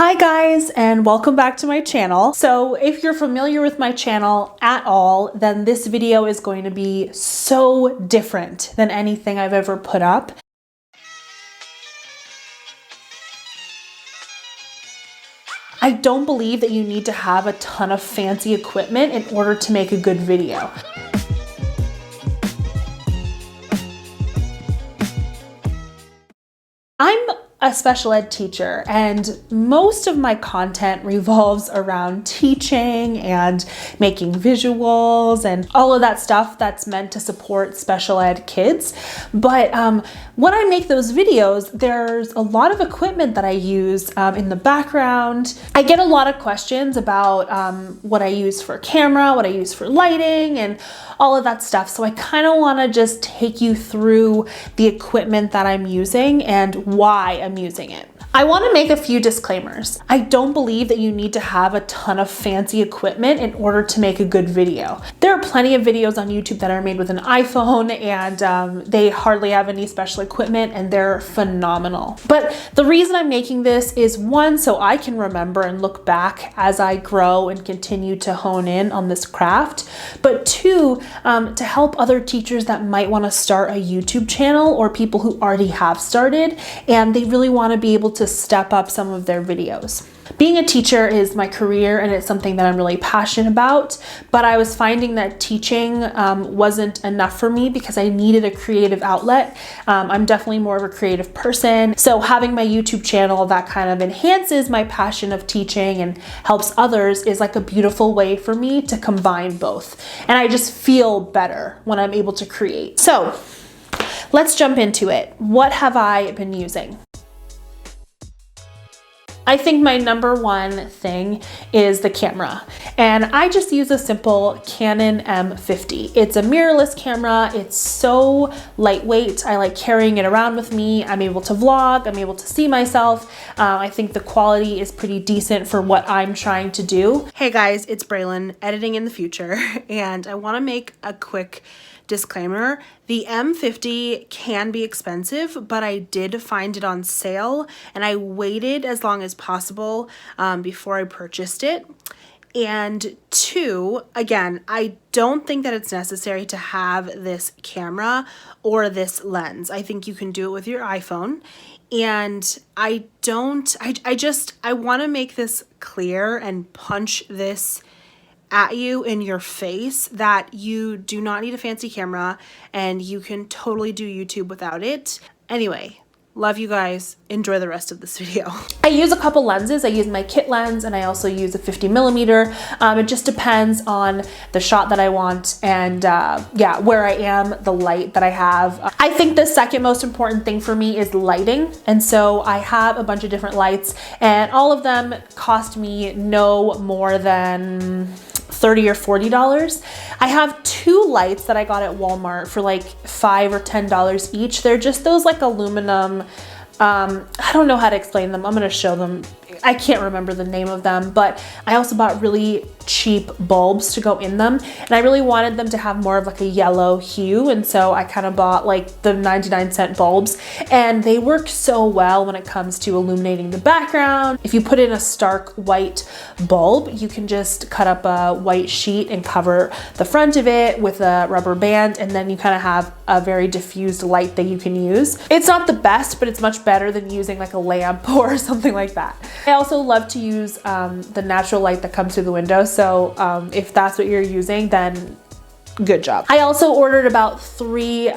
Hi guys, and welcome back to my channel. So if you're familiar with my channel at all, then this video is going to be so different than anything I've ever put up. I don't believe that you need to have a ton of fancy equipment in order to make a good video. I'm a special ed teacher, and most of my content revolves around teaching and making visuals and all of that stuff that's meant to support special ed kids. But when I make those videos, there's a lot of equipment that I use in the background. I get a lot of questions about what I use for camera, what I use for lighting, and all of that stuff. So I kind of want to just take you through the equipment that I'm using and why I'm using it. I want to make a few disclaimers. I don't believe that you need to have a ton of fancy equipment in order to make a good video. There are plenty of videos on YouTube that are made with an iPhone and they hardly have any special equipment and they're phenomenal. But the reason I'm making this is one, so I can remember and look back as I grow and continue to hone in on this craft. But two, to help other teachers that might want to start a YouTube channel or people who already have started and they really want to be able to step up some of their videos. Being a teacher is my career and it's something that I'm really passionate about, but I was finding that teaching wasn't enough for me because I needed a creative outlet. I'm definitely more of a creative person, so having my YouTube channel that kind of enhances my passion of teaching and helps others is like a beautiful way for me to combine both. And I just feel better when I'm able to create. So let's jump into it. What have I been using? I think my number one thing is the camera, and I just use a simple Canon M50. It's a mirrorless camera. It's so lightweight. I like carrying it around with me. I'm able to vlog. I'm able to see myself. I think the quality is pretty decent for what I'm trying to do. Hey guys, it's Braylon, editing in the future, and I want to make a quick disclaimer. The M50 can be expensive, but I did find it on sale and I waited as long as possible before I purchased it. And two, again, I don't think that it's necessary to have this camera or this lens. I think you can do it with your iPhone. And I want to make this clear and punch this at you in your face that you do not need a fancy camera and you can totally do YouTube without it. Anyway, love you guys. Enjoy the rest of this video. I use a couple lenses. I use my kit lens and I also use a 50mm. It just depends on the shot that I want and yeah, where I am, the light that I have. I think the second most important thing for me is lighting. And so I have a bunch of different lights and all of them cost me no more than $30 or $40. I have two lights that I got at Walmart for like $5 or $10 each. They're just those like aluminum, I don't know how to explain them. I'm gonna show them. I can't remember the name of them, but I also bought really cheap bulbs to go in them. And I really wanted them to have more of like a yellow hue. And so I kind of bought like the 99-cent bulbs and they work so well when it comes to illuminating the background. If you put in a stark white bulb, you can just cut up a white sheet and cover the front of it with a rubber band. And then you kind of have a very diffused light that you can use. It's not the best, but it's much better than using like a lamp or something like that. I also love to use the natural light that comes through the window. So if that's what you're using, then good job. I also ordered about 3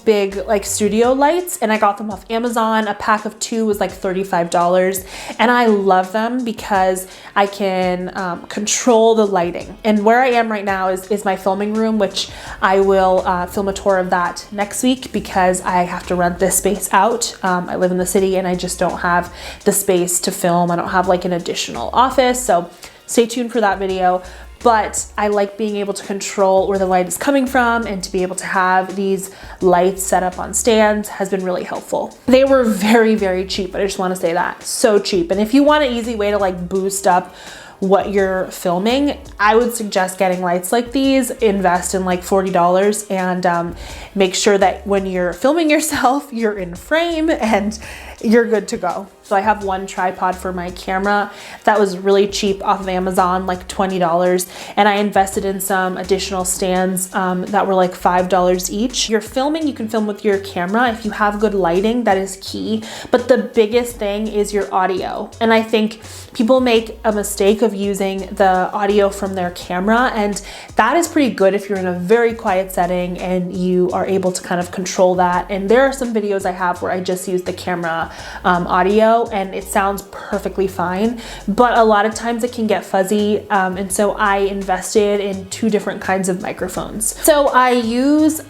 big like studio lights and I got them off Amazon. A pack of 2 was like $35 and I love them because I can control the lighting. And where I am right now is my filming room, which I will film a tour of that next week because I have to rent this space out. I live in the city and I just don't have the space to film. I don't have like an additional office, so stay tuned for that video. But I like being able to control where the light is coming from, and to be able to have these lights set up on stands has been really helpful. They were very, very cheap. I just want to say that, so cheap. And if you want an easy way to like boost up what you're filming, I would suggest getting lights like these. Invest in like $40 and make sure that when you're filming yourself, you're in frame and you're good to go. So I have one tripod for my camera that was really cheap off of Amazon, like $20. And I invested in some additional stands that were like $5 each. You're filming, you can film with your camera. If you have good lighting, that is key. But the biggest thing is your audio. And I think people make a mistake of using the audio from their camera, and that is pretty good if you're in a very quiet setting and you are able to kind of control that. And there are some videos I have where I just use the camera audio and it sounds perfectly fine, but a lot of times it can get fuzzy, and so I invested in 2 different kinds of microphones. So I use a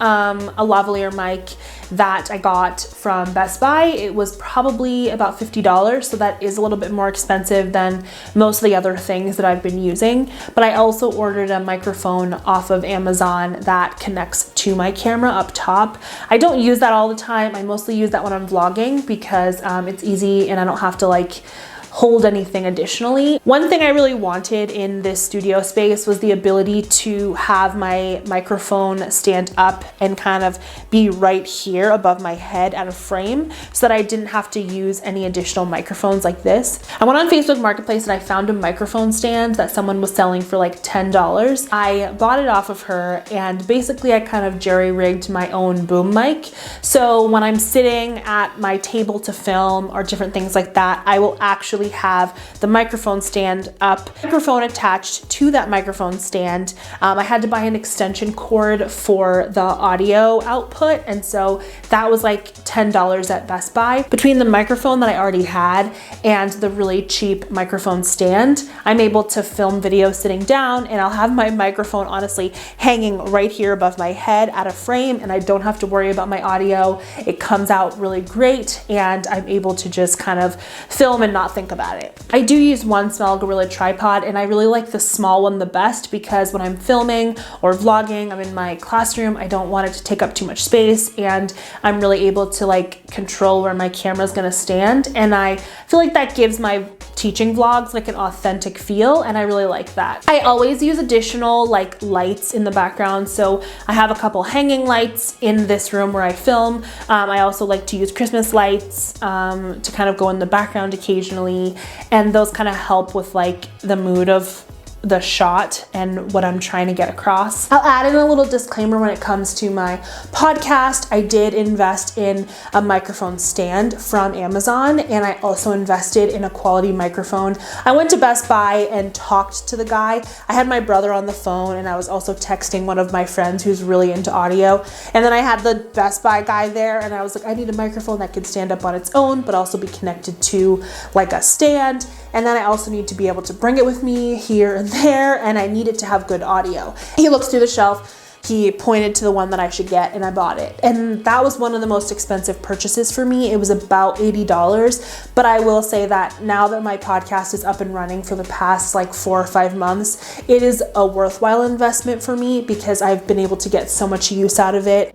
lavalier mic that I got from Best Buy. It was probably about $50, so that is a little bit more expensive than most of the other things that I've been using. But I also ordered a microphone off of Amazon that connects to my camera up top. I don't use that all the time. I mostly use that when I'm vlogging because it's easy and I don't have to like hold anything additionally. One thing I really wanted in this studio space was the ability to have my microphone stand up and kind of be right here above my head at a frame so that I didn't have to use any additional microphones like this. I went on Facebook Marketplace and I found a microphone stand that someone was selling for like $10. I bought it off of her and basically I kind of jerry-rigged my own boom mic. So when I'm sitting at my table to film or different things like that, I will actually have the microphone stand up, microphone attached to that microphone stand. I had to buy an extension cord for the audio output, and so that was like $10 at Best Buy. Between the microphone that I already had and the really cheap microphone stand, I'm able to film videos sitting down, and I'll have my microphone honestly hanging right here above my head at a frame, and I don't have to worry about my audio. It comes out really great, and I'm able to just kind of film and not think about it. I do use one small Gorilla tripod, and I really like the small one the best because when I'm filming or vlogging, I'm in my classroom, I don't want it to take up too much space, and I'm really able to like control where my camera's gonna stand, and I feel like that gives my teaching vlogs like an authentic feel, and I really like that. I always use additional like lights in the background, so I have a couple hanging lights in this room where I film. I also like to use Christmas lights to kind of go in the background occasionally, and those kind of help with like the mood of the shot and what I'm trying to get across. I'll add in a little disclaimer when it comes to my podcast. I did invest in a microphone stand from Amazon, and I also invested in a quality microphone. I went to Best Buy and talked to the guy. I had my brother on the phone, and I was also texting one of my friends who's really into audio. And then I had the Best Buy guy there, and I was like, I need a microphone that can stand up on its own, but also be connected to like a stand. And then I also need to be able to bring it with me here and there, and I need it to have good audio. He looked through the shelf, he pointed to the one that I should get, and I bought it. And that was one of the most expensive purchases for me. It was about $80, but I will say that now that my podcast is up and running for the past like 4 or 5 months, it is a worthwhile investment for me because I've been able to get so much use out of it.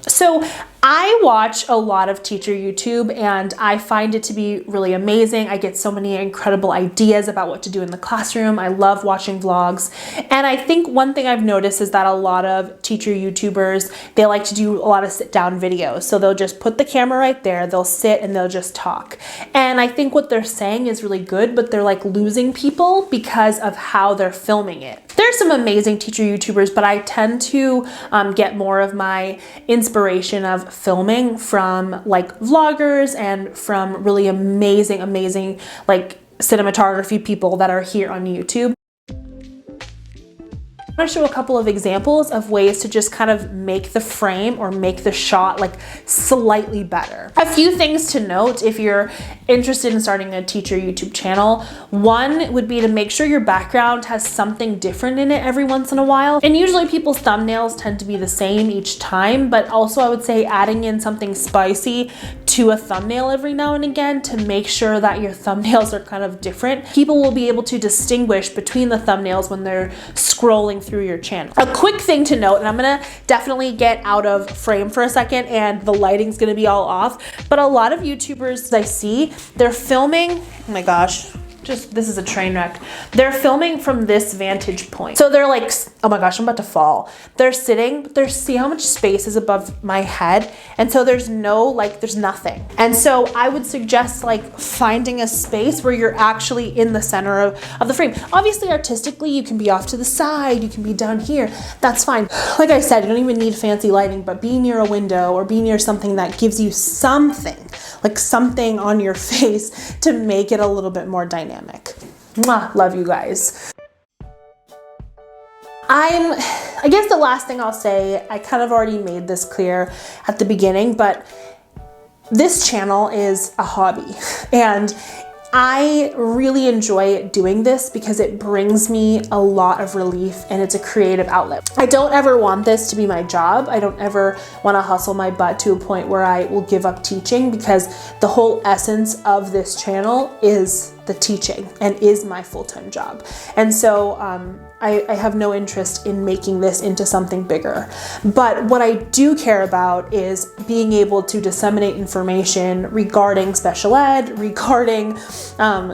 So I watch a lot of teacher YouTube, and I find it to be really amazing. I get so many incredible ideas about what to do in the classroom. I love watching vlogs. And I think one thing I've noticed is that a lot of teacher YouTubers, they like to do a lot of sit down videos. So they'll just put the camera right there, they'll sit and they'll just talk. And I think what they're saying is really good, but they're like losing people because of how they're filming it. There's some amazing teacher YouTubers, but I tend to get more of my inspiration of filming from like vloggers and from really amazing like cinematography people that are here on YouTube. I'm going to show a couple of examples of ways to just kind of make the frame or make the shot like slightly better. A few things to note if you're interested in starting a teacher YouTube channel. One would be to make sure your background has something different in it every once in a while. And usually people's thumbnails tend to be the same each time, but also I would say adding in something spicy to a thumbnail every now and again to make sure that your thumbnails are kind of different. People will be able to distinguish between the thumbnails when they're scrolling through your channel. A quick thing to note, and I'm gonna definitely get out of frame for a second and the lighting's gonna be all off, but a lot of YouTubers I see, they're filming, oh my gosh, this is a train wreck. They're filming from this vantage point. So they're like, oh my gosh, I'm about to fall. They're sitting, but see how much space is above my head? And so there's there's nothing. And so I would suggest like finding a space where you're actually in the center of the frame. Obviously, artistically, you can be off to the side, you can be down here. That's fine. Like I said, you don't even need fancy lighting, but be near a window or be near something that gives you something, like something on your face to make it a little bit more dynamic. Mwah, love you guys. I guess the last thing I'll say, I kind of already made this clear at the beginning, but this channel is a hobby and I really enjoy doing this because it brings me a lot of relief and it's a creative outlet. I don't ever want this to be my job. I don't ever want to hustle my butt to a point where I will give up teaching, because the whole essence of this channel is the teaching and is my full-time job. And so I have no interest in making this into something bigger. But what I do care about is being able to disseminate information regarding special ed, regarding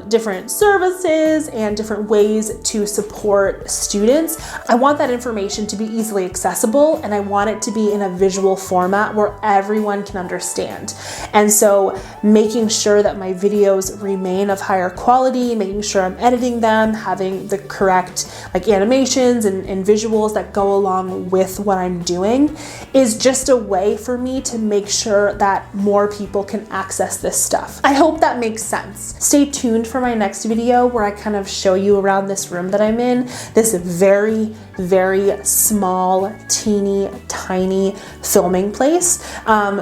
different services and different ways to support students. I want that information to be easily accessible, and I want it to be in a visual format where everyone can understand. And so making sure that my videos remain of higher quality, making sure I'm editing them, having the correct like animations and visuals that go along with what I'm doing is just a way for me to make sure that more people can access this stuff. I hope that makes sense. Stay tuned for my next video where I kind of show you around this room that I'm in, this very, very small, teeny, tiny filming place,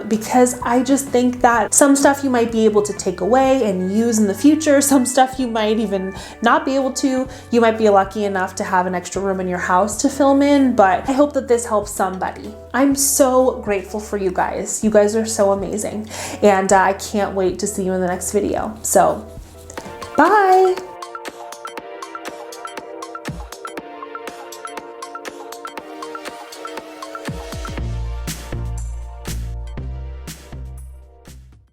because I just think that some stuff you might be able to take away and use in the future, some stuff you might even not be able to. You might be lucky enough to have an extra room in your house to film in, but I hope that this helps somebody. I'm so grateful for you guys. You guys are so amazing, and I can't wait to see you in the next video. So, bye!